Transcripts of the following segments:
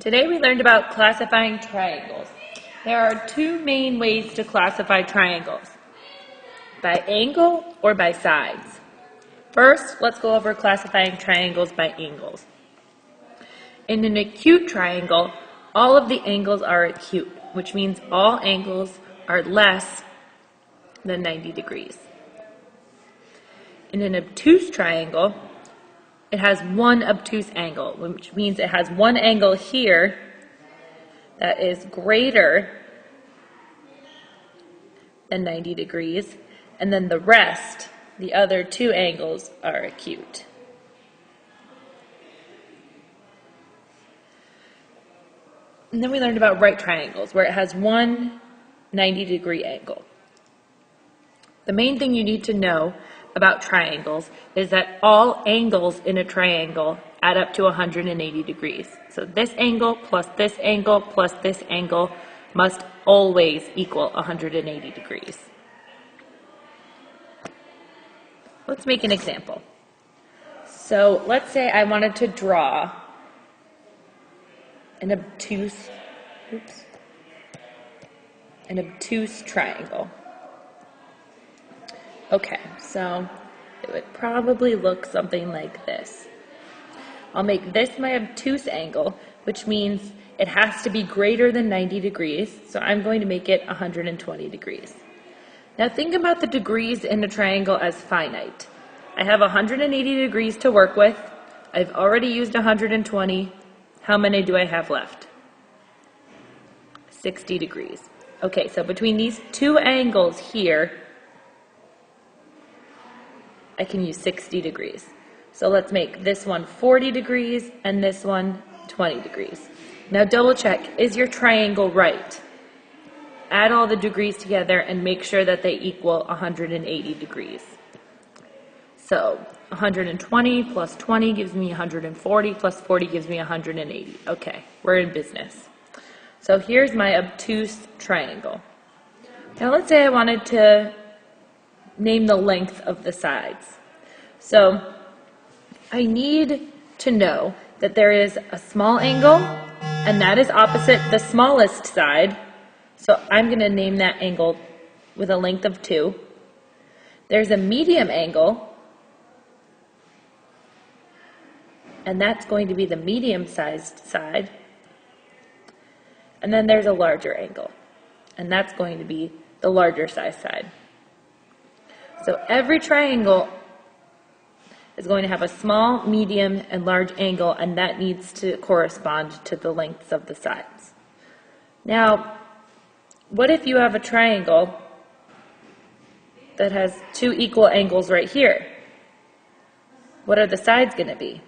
Today we learned about classifying triangles. There are two main ways to classify triangles, by angle or by sides. First, let's go over classifying triangles by angles. In an acute triangle, all of the angles are acute, which means all angles are less than 90 degrees. In an obtuse triangle, it has one obtuse angle, which means it has one angle here that is greater than 90 degrees, and then the rest, the other two angles, are acute. And then we learned about right triangles, where it has one 90-degree angle. The main thing you need to know about triangles is that all angles in a triangle add up to 180 degrees. So this angle plus this angle plus this angle must always equal 180 degrees. Let's make an example. So let's say I wanted to draw an obtuse triangle. Okay, so it would probably look something like this. I'll make this my obtuse angle, which means it has to be greater than 90 degrees, so I'm going to make it 120 degrees. Now think about the degrees in a triangle as finite. I have 180 degrees to work with. I've already used 120. How many do I have left? 60 degrees. Okay, so between these two angles here, I can use 60 degrees. So let's make this one 40 degrees and this one 20 degrees. Now double check, is your triangle right? Add all the degrees together and make sure that they equal 180 degrees. So 120 plus 20 gives me 140, plus 40 gives me 180. Okay, we're in business. So here's my obtuse triangle. Now let's say I wanted to name the length of the sides. So I need to know that there is a small angle, and that is opposite the smallest side. So I'm going to name that angle with a length of 2. There's a medium angle, and that's going to be the medium-sized side. And then there's a larger angle, and that's going to be the larger size side. So every triangle is going to have a small, medium, and large angle, and that needs to correspond to the lengths of the sides. Now, what if you have a triangle that has two equal angles right here? What are the sides going to be?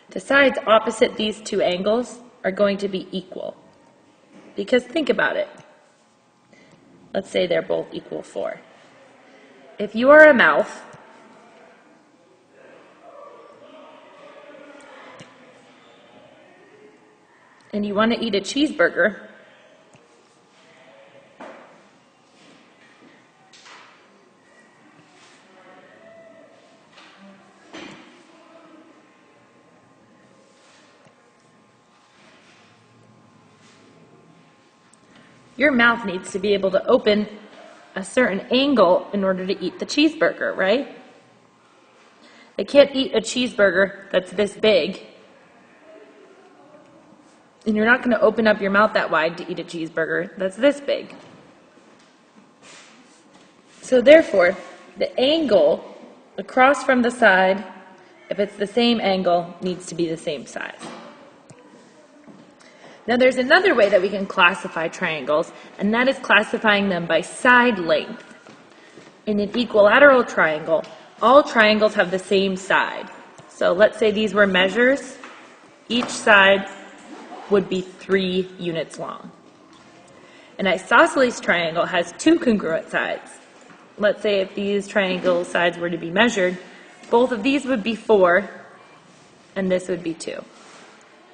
The sides opposite these two angles are going to be equal. Because think about it. Let's say they're both equal 4. If you are a mouth, and you want to eat a cheeseburger, your mouth needs to be able to open a certain angle in order to eat the cheeseburger, right? I can't eat a cheeseburger that's this big, and you're not going to open up your mouth that wide to eat a cheeseburger that's this big. So therefore, the angle across from the side, if it's the same angle, needs to be the same size. Now there's another way that we can classify triangles, and that is classifying them by side length. In an equilateral triangle, all triangles have the same side. So let's say these were measures. Each side would be 3 units long. An isosceles triangle has 2 congruent sides. Let's say if these triangle sides were to be measured, both of these would be 4, and this would be 2.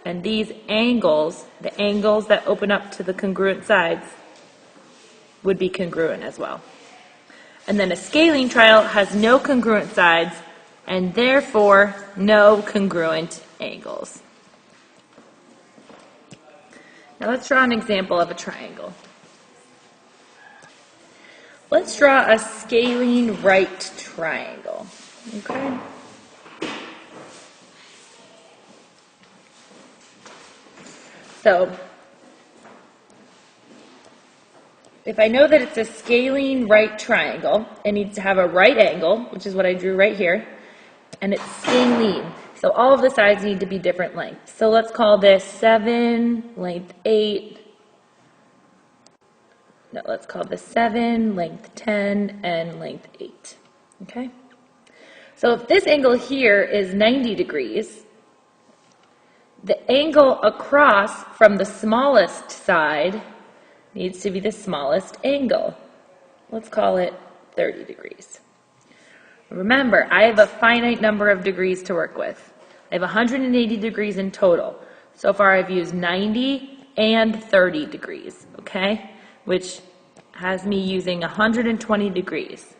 And these angles, the angles that open up to the congruent sides, would be congruent as well. And then a scalene triangle has no congruent sides, and therefore no congruent angles. Now let's draw an example of a triangle. Let's draw a scalene right triangle, okay? So, if I know that it's a scalene right triangle, it needs to have a right angle, which is what I drew right here, and it's scalene. So all of the sides need to be different lengths. So let's call this 7, length 8. No, let's call this 7, length 10, and length 8. Okay? So if this angle here is 90 degrees, the angle across from the smallest side needs to be the smallest angle. Let's call it 30 degrees. Remember, I have a finite number of degrees to work with. I have 180 degrees in total. So far I've used 90 and 30 degrees, okay? Which has me using 120 degrees.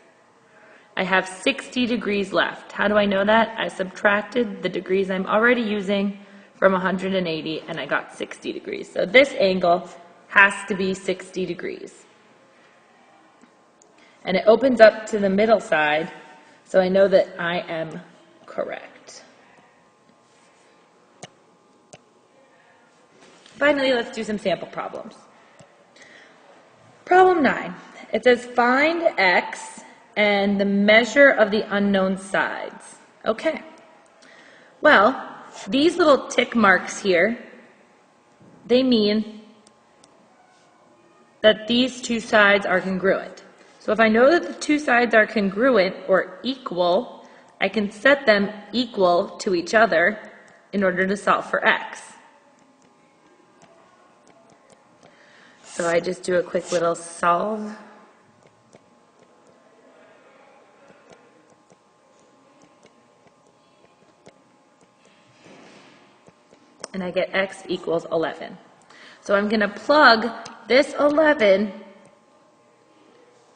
I have 60 degrees left. How do I know that? I subtracted the degrees I'm already using from 180 and I got 60 degrees. So this angle has to be 60 degrees. And it opens up to the middle side, so I know that I am correct. Finally, let's do some sample problems. Problem 9. It says find x and the measure of the unknown sides. Okay. Well, these little tick marks here, they mean that these two sides are congruent. So if I know that the two sides are congruent or equal, I can set them equal to each other in order to solve for x. So I just do a quick little solve. And I get x equals 11. So I'm going to plug this 11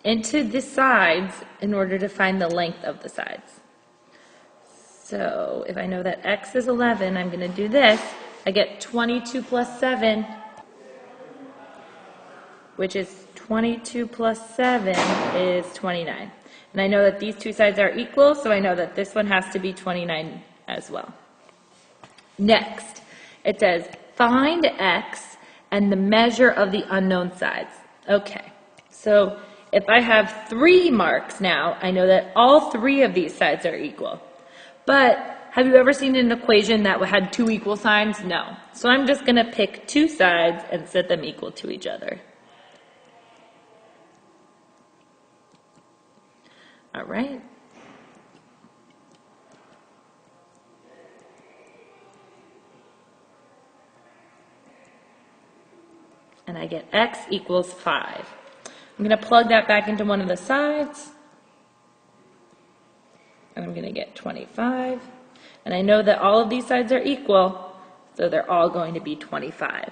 into the sides in order to find the length of the sides. So if I know that x is 11, I'm going to do this. I get 22 plus 7, which is 22 plus 7 is 29. And I know that these two sides are equal, so I know that this one has to be 29 as well. Next, it says find x and the measure of the unknown sides. Okay, so if I have 3 marks now, I know that all 3 of these sides are equal. But have you ever seen an equation that had 2 equal signs? No. So I'm just going to pick 2 sides and set them equal to each other. All right. And I get x equals 5. I'm going to plug that back into one of the sides. And I'm going to get 25. And I know that all of these sides are equal, so they're all going to be 25.